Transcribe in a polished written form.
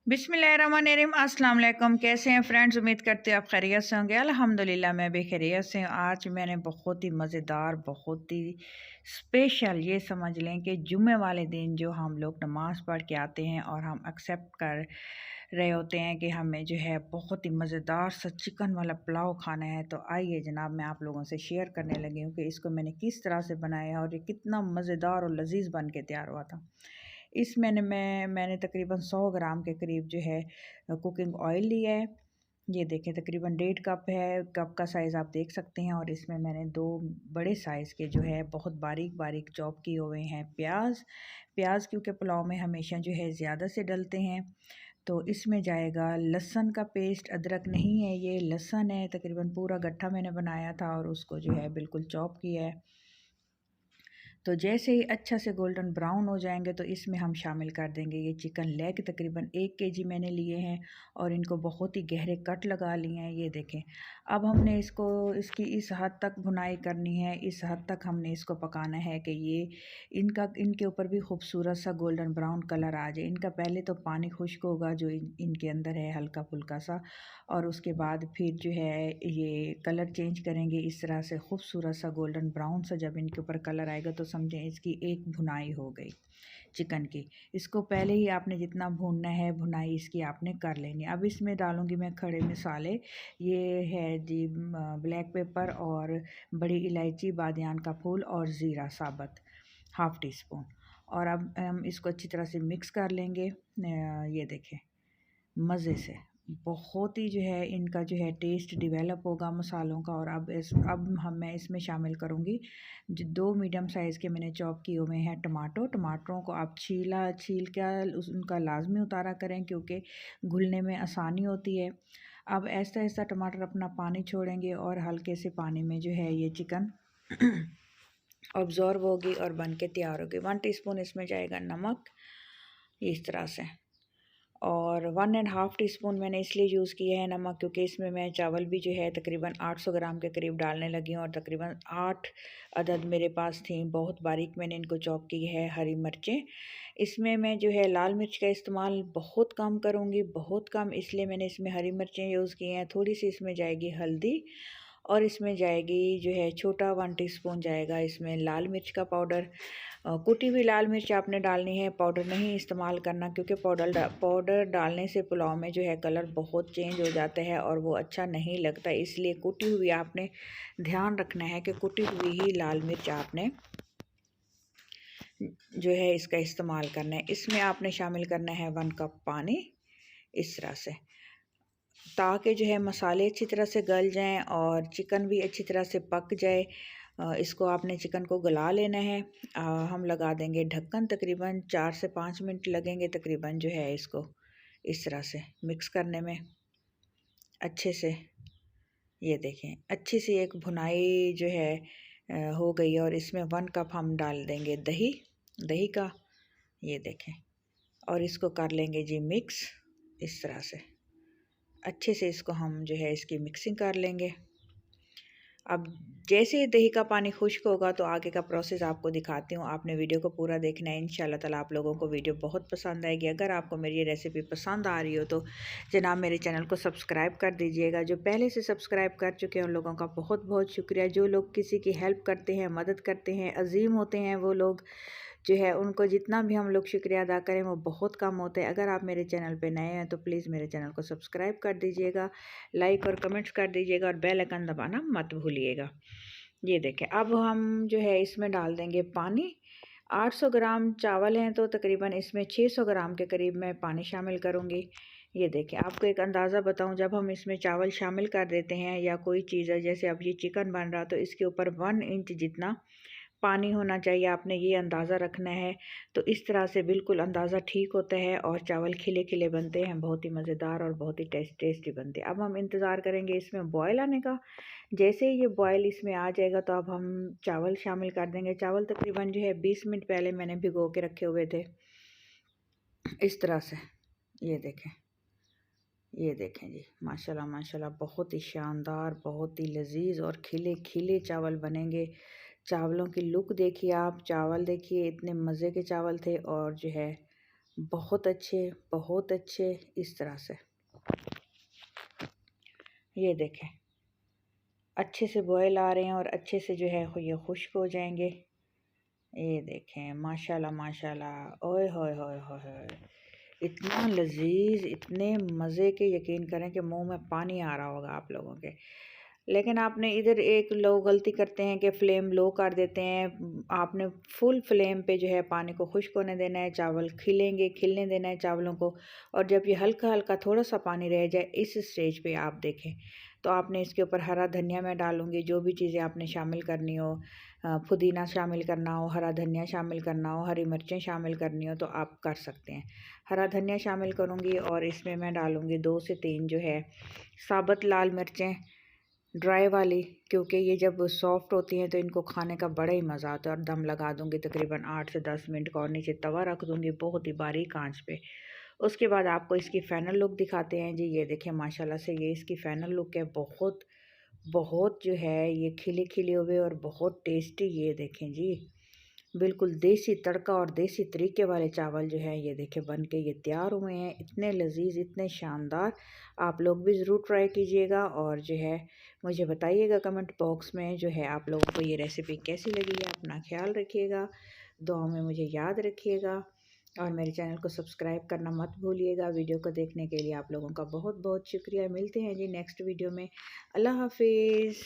बिस्मिल्लाहिर्रहमानिर्रहीम। अस्सलाम वालेकुम। कैसे हैं फ्रेंड्स? उम्मीद करते हैं आप खैरियत से होंगे। अल्हम्दुलिल्लाह मैं भी खैरियत से हूँ। आज मैंने बहुत ही मज़ेदार, बहुत ही स्पेशल, ये समझ लें कि जुम्मे वाले दिन जो हम लोग नमाज़ पढ़ के आते हैं और हम एक्सेप्ट कर रहे होते हैं कि हमें जो है बहुत ही मज़ेदार सा चिकन वाला पुलाव खाना है, तो आइए जनाब मैं आप लोगों से शेयर करने लगी हूँ कि इसको मैंने किस तरह से बनाया और ये कितना मज़ेदार और लजीज बन के तैयार हुआ था। इसमें मैंने तकरीबन 100 ग्राम के करीब जो है कुकिंग ऑयल लिया है। ये देखें तकरीबन 1.5 कप है, कप का साइज़ आप देख सकते हैं। और इसमें मैंने 2 बड़े साइज़ के जो है बहुत बारीक बारीक चॉप किए हुए हैं प्याज। प्याज क्योंकि पुलाव में हमेशा जो है ज़्यादा से डलते हैं। तो इसमें जाएगा लहसुन का पेस्ट, अदरक नहीं है, ये लहसुन है। तकरीबन पूरा गट्ठा मैंने बनाया था और उसको जो है बिल्कुल चॉप किया है। तो जैसे ही अच्छा से गोल्डन ब्राउन हो जाएंगे तो इसमें हम शामिल कर देंगे ये चिकन लेग। तकरीबन 1 kg मैंने लिए हैं और इनको बहुत ही गहरे कट लगा लिए हैं। ये देखें, अब हमने इसको इसकी इस हद तक भुनाई करनी है, इस हद तक हमने इसको पकाना है कि ये इनके ऊपर भी खूबसूरत सा गोल्डन ब्राउन कलर आ जाए। इनका पहले तो पानी खुश्क होगा जो इनके अंदर है हल्का फुल्का सा, और उसके बाद फिर जो है ये कलर चेंज करेंगे इस तरह से खूबसूरत सा गोल्डन ब्राउन सा। जब इनके ऊपर कलर आएगा तो समझें इसकी एक भुनाई हो गई चिकन की। इसको पहले ही आपने जितना भूनना है भुनाई इसकी आपने कर लेनी। अब इसमें डालूंगी मैं खड़े मसाले। ये है जी ब्लैक पेपर और बड़ी इलायची, बादियान का फूल और ज़ीरा साबुत हाफ़ टी स्पून। और अब हम इसको अच्छी तरह से मिक्स कर लेंगे। ये देखें मज़े से बहुत ही जो है इनका जो है टेस्ट डेवलप होगा मसालों का। और अब मैं इसमें शामिल करूँगी जो 2 मीडियम साइज़ के मैंने चॉप किए हुए हैं टमाटरों को आप छील कर उनका लाजमी उतारा करें क्योंकि घुलने में आसानी होती है। अब ऐसा ऐसा टमाटर अपना पानी छोड़ेंगे और हल्के से पानी में जो है ये चिकन ऑब्ज़ॉर्व होगी और बन के तैयार होगी। 1 टीस्पून इसमें जाएगा नमक इस तरह से, और 1.5 टीस्पून मैंने इसलिए यूज़ किया है नमक क्योंकि इसमें मैं चावल भी जो है तकरीबन 800 ग्राम के करीब डालने लगी हूँ। और तकरीबन 8 अदद मेरे पास थी, बहुत बारीक मैंने इनको चॉप की है हरी मिर्चें। इसमें मैं जो है लाल मिर्च का इस्तेमाल बहुत कम करूँगी, बहुत कम, इसलिए मैंने इसमें हरी मिर्चें यूज़ की हैं। थोड़ी सी इसमें जाएगी हल्दी और इसमें जाएगी जो है छोटा 1 टीस्पून जाएगा इसमें लाल मिर्च का पाउडर। कुटी हुई लाल मिर्च आपने डालनी है, पाउडर नहीं इस्तेमाल करना क्योंकि पाउडर डालने से पुलाव में जो है कलर बहुत चेंज हो जाता है और वो अच्छा नहीं लगता। इसलिए कुटी हुई आपने ध्यान रखना है कि कुटी हुई ही लाल मिर्च आपने जो है इसका इस्तेमाल करना है। इसमें आपने शामिल करना है 1 कप पानी इस तरह से, ताकि जो है मसाले अच्छी तरह से गल जाएं और चिकन भी अच्छी तरह से पक जाए। इसको आपने चिकन को गला लेना है। हम लगा देंगे ढक्कन, तकरीबन 4 से 5 मिनट लगेंगे तकरीबन जो है इसको इस तरह से मिक्स करने में अच्छे से। ये देखें अच्छी सी एक भुनाई जो है हो गई है। और इसमें 1 कप हम डाल देंगे दही दही का, ये देखें, और इसको कर लेंगे जी मिक्स इस तरह से। अच्छे से इसको हम जो है इसकी मिक्सिंग कर लेंगे। अब जैसे ही दही का पानी खुश्क होगा तो आगे का प्रोसेस आपको दिखाती हूँ। आपने वीडियो को पूरा देखना है, इंशाल्लाह ताला आप लोगों को वीडियो बहुत पसंद आएगी। अगर आपको मेरी ये रेसिपी पसंद आ रही हो तो जनाब मेरे चैनल को सब्सक्राइब कर दीजिएगा। जो पहले से सब्सक्राइब कर चुके हैं उन लोगों का बहुत बहुत शुक्रिया। जो लोग किसी की हेल्प करते हैं, मदद करते हैं, अजीम होते हैं वो लोग जो है, उनको जितना भी हम लोग शुक्रिया अदा करें वो बहुत कम होता है। अगर आप मेरे चैनल पे नए हैं तो प्लीज़ मेरे चैनल को सब्सक्राइब कर दीजिएगा, लाइक और कमेंट्स कर दीजिएगा और बेल आइकन दबाना मत भूलिएगा। ये देखें अब हम जो है इसमें डाल देंगे पानी। 800 ग्राम चावल हैं तो तकरीबन इसमें 600 ग्राम के करीब मैं पानी शामिल करूँगी। ये देखें आपको एक अंदाज़ा बताऊं, जब हम इसमें चावल शामिल कर देते हैं या कोई चीज़ है, जैसे अब ये चिकन बन रहा तो इसके ऊपर 1 इंच जितना पानी होना चाहिए, आपने ये अंदाज़ा रखना है। तो इस तरह से बिल्कुल अंदाज़ा ठीक होता है और चावल खिले खिले बनते हैं, बहुत ही मज़ेदार और बहुत ही टेस्टी बनते हैं। अब हम इंतज़ार करेंगे इसमें बॉयल आने का। जैसे ही ये बॉयल इसमें आ जाएगा तो अब हम चावल शामिल कर देंगे। चावल तकरीबन जो है 20 मिनट पहले मैंने भिगो के रखे हुए थे इस तरह से। ये देखें, ये देखें जी, माशाल्लाह माशाल्लाह बहुत ही शानदार, बहुत ही लजीज और खिले खिले चावल बनेंगे। चावलों की लुक देखिए आप, चावल देखिए इतने मज़े के चावल थे और जो है बहुत अच्छे इस तरह से। ये देखें अच्छे से बॉयल आ रहे हैं और अच्छे से जो है ये खुश्क हो जाएंगे। ये देखें माशाल्लाह माशाल्लाह, ओए होए होए होए होए, इतना लजीज, इतने मज़े के, यकीन करें कि मुंह में पानी आ रहा होगा आप लोगों के। लेकिन आपने इधर एक लोग गलती करते हैं कि फ्लेम लो कर देते हैं। आपने फुल फ्लेम पे जो है पानी को खुश्क होने देना है, चावल खिलने देना है चावलों को। और जब ये हल्का हल्का थोड़ा सा पानी रह जाए इस स्टेज पे आप देखें तो आपने इसके ऊपर हरा धनिया मैं डालूँगी, जो भी चीज़ें आपने शामिल करनी हो, पुदीना शामिल करना हो, हरा धनिया शामिल करना हो, हरी मिर्चें शामिल करनी हो तो आप कर सकते हैं। हरा धनिया शामिल करूँगी और इसमें मैं डालूँगी 2 से 3 जो है साबुत लाल मिर्चें, ड्राई वाली, क्योंकि ये जब सॉफ्ट होती हैं तो इनको खाने का बड़ा ही मज़ा आता है। और दम लगा दूँगी तकरीबन 8 से 10 मिनट का और नीचे तवा रख दूँगी बहुत ही बारीक आंच पे। उसके बाद आपको इसकी फ़ाइनल लुक दिखाते हैं जी। ये देखें माशाल्लाह से ये इसकी फ़ाइनल लुक है। बहुत बहुत जो है ये खिले खिले हुए और बहुत टेस्टी। ये देखें जी, बिल्कुल देसी तड़का और देसी तरीके वाले चावल जो है ये देखें बन के ये तैयार हुए हैं। इतने लजीज, इतने शानदार। आप लोग भी ज़रूर ट्राई कीजिएगा और जो है मुझे बताइएगा कमेंट बॉक्स में जो है आप लोगों को ये रेसिपी कैसी लगी है। अपना ख्याल रखिएगा, दुआ में मुझे याद रखिएगा और मेरे चैनल को सब्सक्राइब करना मत भूलिएगा। वीडियो को देखने के लिए आप लोगों का बहुत बहुत शुक्रिया। मिलते हैं जी नेक्स्ट वीडियो में। अल्लाह हाफिज़।